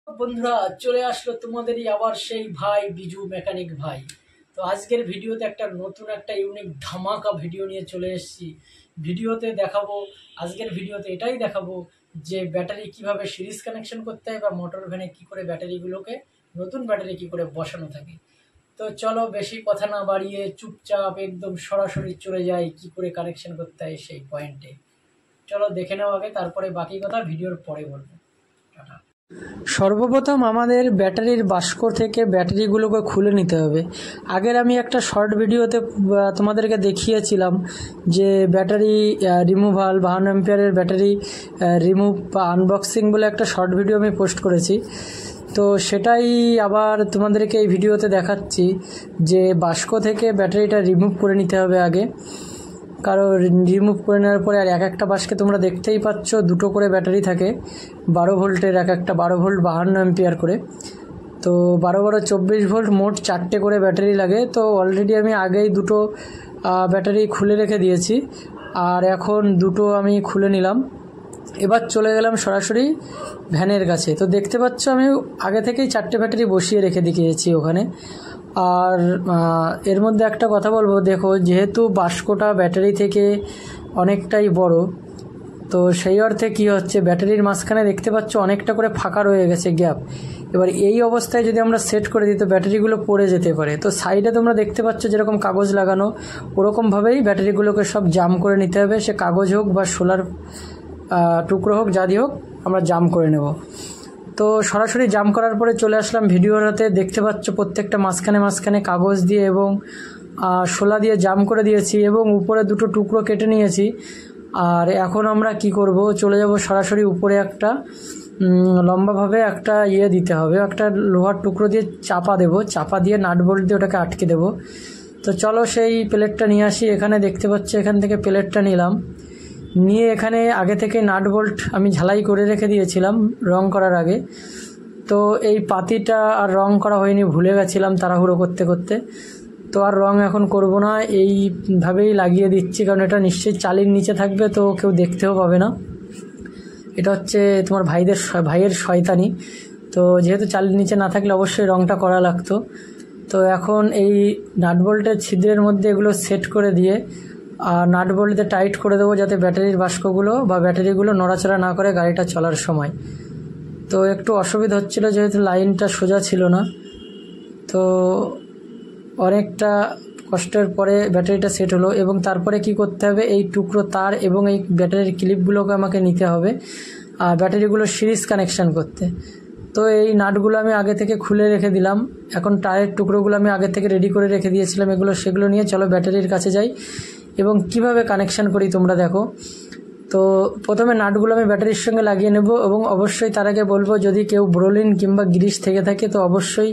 বন্ধুরা চলে আসলো তোমাদেরই আবার সেই ভাই বিজু মেকানিক ভাই। তো আজকের ভিডিওতে একটা ইউনিক ধামাকা ভিডিও নিয়ে চলে এসেছি। ভিডিওতে দেখাবো, আজকের ভিডিওতে এটাই দেখাবো যে ব্যাটারি কিভাবে সিরিজ কানেকশন করতে হয় বা মোটর ভ্যানে কী করে ব্যাটারিগুলোকে নতুন ব্যাটারি কী করে বসানো থাকে। তো চলো বেশি কথা না বাড়িয়ে চুপচাপ একদম সরাসরি চলে যাই কী করে কানেকশন করতে হয় সেই পয়েন্টে। চলো দেখে নাও আগে, তারপরে বাকি কথা ভিডিওর পরে বলবো। টাটা। সর্বপ্রথম আমাদের ব্যাটারির বাস্ক থেকে ব্যাটারিগুলোকে খুলে নিতে হবে। আগের আমি একটা শর্ট ভিডিওতে তোমাদেরকে দেখিয়েছিলাম যে ব্যাটারি রিমুভাল 52 অ্যাম্পিয়ারের ব্যাটারি রিমুভ বা আনবক্সিং বলে একটা শর্ট ভিডিও আমি পোস্ট করেছি। তো সেটাই আবার তোমাদেরকে এই ভিডিওতে দেখাচ্ছি যে বাস্ক থেকে ব্যাটারিটা রিমুভ করে নিতে হবে আগে। কারণ রিমুভ করে নেওয়ার পরে আর একটা বাস্কে তোমরা দেখতেই পাচ্ছ দুটো করে ব্যাটারি থাকে, 12 ভোল্টের, একটা 12 ভোল্ট 52 অ্যাম্পিয়ার করে। তো 12 12 24 ভোল্ট, মোট 4টে করে ব্যাটারি লাগে। তো অলরেডি আমি আগেই দুটো ব্যাটারি খুলে রেখে দিয়েছি, আর এখন দুটো আমি খুলে নিলাম। এবার চলে গেলাম সরাসরি ভ্যানের কাছে। তো দেখতে পাচ্ছ আমি আগে থেকেই 4টে ব্যাটারি বসিয়ে রেখে দিয়েছি ওখানে। আর এর মধ্যে একটা কথা বলবো, দেখো যেহেতু বাস্কটা ব্যাটারি থেকে অনেকটাই বড়, তো সেই অর্থে কি হচ্ছে ব্যাটারির মাঝখানে দেখতে পাচ্ছ অনেকটা করে ফাঁকা রয়ে গেছে গ্যাপ। এবার এই অবস্থায় যদি আমরা সেট করে দিই তো ব্যাটারিগুলো পড়ে যেতে পারে। তো সাইডে তোমরা দেখতে পাচ্ছ যেরকম কাগজ লাগানো, ওরকমভাবেই ব্যাটারিগুলোকে সব জাম করে নিতে হবে। সে কাগজ হোক বা সোলার টুকরো হোক, যাদি হোক, আমরা জাম করে নেব। তো সরাসরি জাম করার পরে চলে আসলাম ভিডিওটাতে। দেখতে পাচ্ছ প্রত্যেকটা মাঝখানে মাঝখানে কাগজ দিয়ে এবং শোলা দিয়ে জাম করে দিয়েছি এবং উপরে দুটো টুকরো কেটে নিয়েছি। আর এখন আমরা কি করব, চলে যাব সরাসরি উপরে একটা লম্বাভাবে একটা দিতে হবে, একটা লোহার টুকরো দিয়ে চাপা দেব, চাপা দিয়ে নাট বোল্ট দিয়ে ওটাকে আটকে দেব। তো চলো সেই প্লেটটা নিয়ে আসি। এখানে দেখতে পাচ্ছ এখান থেকে প্লেটটা নিলাম, নিয়ে এখানে আগে থেকে নাট বোল্ট আমি ঝালাই করে রেখে দিয়েছিলাম রং করার আগে। তো এই পাতিটা আর রং করা হয়নি, ভুলে গেছিলাম তাড়াহুড়ো করতে করতে। তো আর রং এখন করব না, এইভাবেই লাগিয়ে দিচ্ছি, কারণ এটা নিশ্চয়ই চালির নিচে থাকবে, তো কেউ দেখতেও পাবে না। এটা হচ্ছে তোমার ভাইয়ের শয়তানি। তো যেহেতু চালির নিচে না থাকলে অবশ্যই রংটা করা লাগতো। তো এখন এই নাট বোল্টের ছিদ্রের মধ্যে এগুলো সেট করে দিয়ে আর নাট বোল্টে টাইট করে দেবো, যাতে ব্যাটারির বাস্কগুলো বা ব্যাটারিগুলো নড়াচড়া না করে গাড়িটা চলার সময়। তো একটু অসুবিধা হচ্ছিলো যেহেতু লাইনটা সোজা ছিল না। তো অনেকটা কষ্টের পরে ব্যাটারিটা সেট হলো। এবং তারপরে কি করতে হবে, এই টুকরো তার এবং এই ব্যাটারির ক্লিপগুলোকে আমাকে নিতে হবে আর ব্যাটারিগুলো সিরিজ কানেকশান করতে। তো এই নাটগুলো আমি আগে থেকে খুলে রেখে দিলাম। এখন টায়ারের টুকরোগুলো আমি আগে থেকে রেডি করে রেখে দিয়েছিলাম, সেগুলো নিয়ে চলো ব্যাটারির কাছে যাই এবং কিভাবে কানেকশান করি তোমরা দেখো। তো প্রথমে নাটগুলো আমি ব্যাটারির সঙ্গে লাগিয়ে নেব এবং অবশ্যই তার আগে বলবো যদি কেউ ব্রোলিন কিংবা গ্রিস থেকে থাকে তো অবশ্যই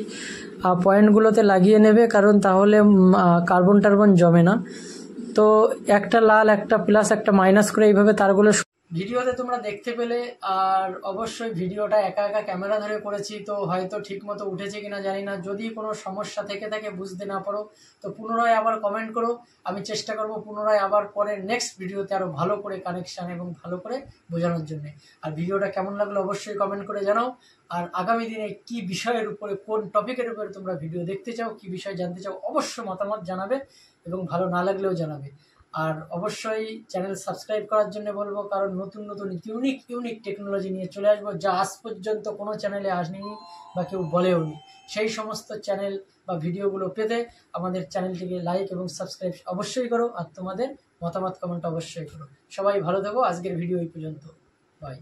পয়েন্টগুলোতে লাগিয়ে নেবে, কারণ তাহলে কার্বন টার্বন জমে না। তো একটা লাল, একটা প্লাস, একটা মাইনাস করে এইভাবে তারগুলো ভিডিওতে তোমরা দেখতে পেলে। আর অবশ্যই ভিডিওটা একা একা ক্যামেরা ধরে করেছি, তো হয়তো ঠিক মতো উঠেছে কিনা জানি না। যদি কোনো সমস্যা থেকে থাকে, বুঝতে না পারো, তো পুনরায় আবার কমেন্ট করো, আমি চেষ্টা করব পুনরায় আবার পরে নেক্সট ভিডিওতে আরও ভালো করে কানেকশান এবং ভালো করে বোঝানোর জন্য। আর ভিডিওটা কেমন লাগলো অবশ্যই কমেন্ট করে জানাও। আর আগামী দিনে কি বিষয়ের উপরে, কোন টপিকের উপরে তোমরা ভিডিও দেখতে চাও, কি বিষয় জানতে চাও, অবশ্যই মতামত জানাবে এবং ভালো না লাগলেও জানাবে। আর অবশ্যই চ্যানেল সাবস্ক্রাইব করার জন্য বলবো, কারণ নতুন নতুন ইউনিক টেকনোলজি নিয়ে চলে আসবো, যা আজ পর্যন্ত কোনো চ্যানেলে আসেনি বা কেউ বলেও নি। সেই সমস্ত চ্যানেল বা ভিডিওগুলো পেতে আমাদের চ্যানেলটিকে লাইক এবং সাবস্ক্রাইব অবশ্যই করো, আর তোমাদের মতামত কমেন্ট অবশ্যই করো। সবাই ভালো থেকো। আজকের ভিডিও এই পর্যন্ত, বাই।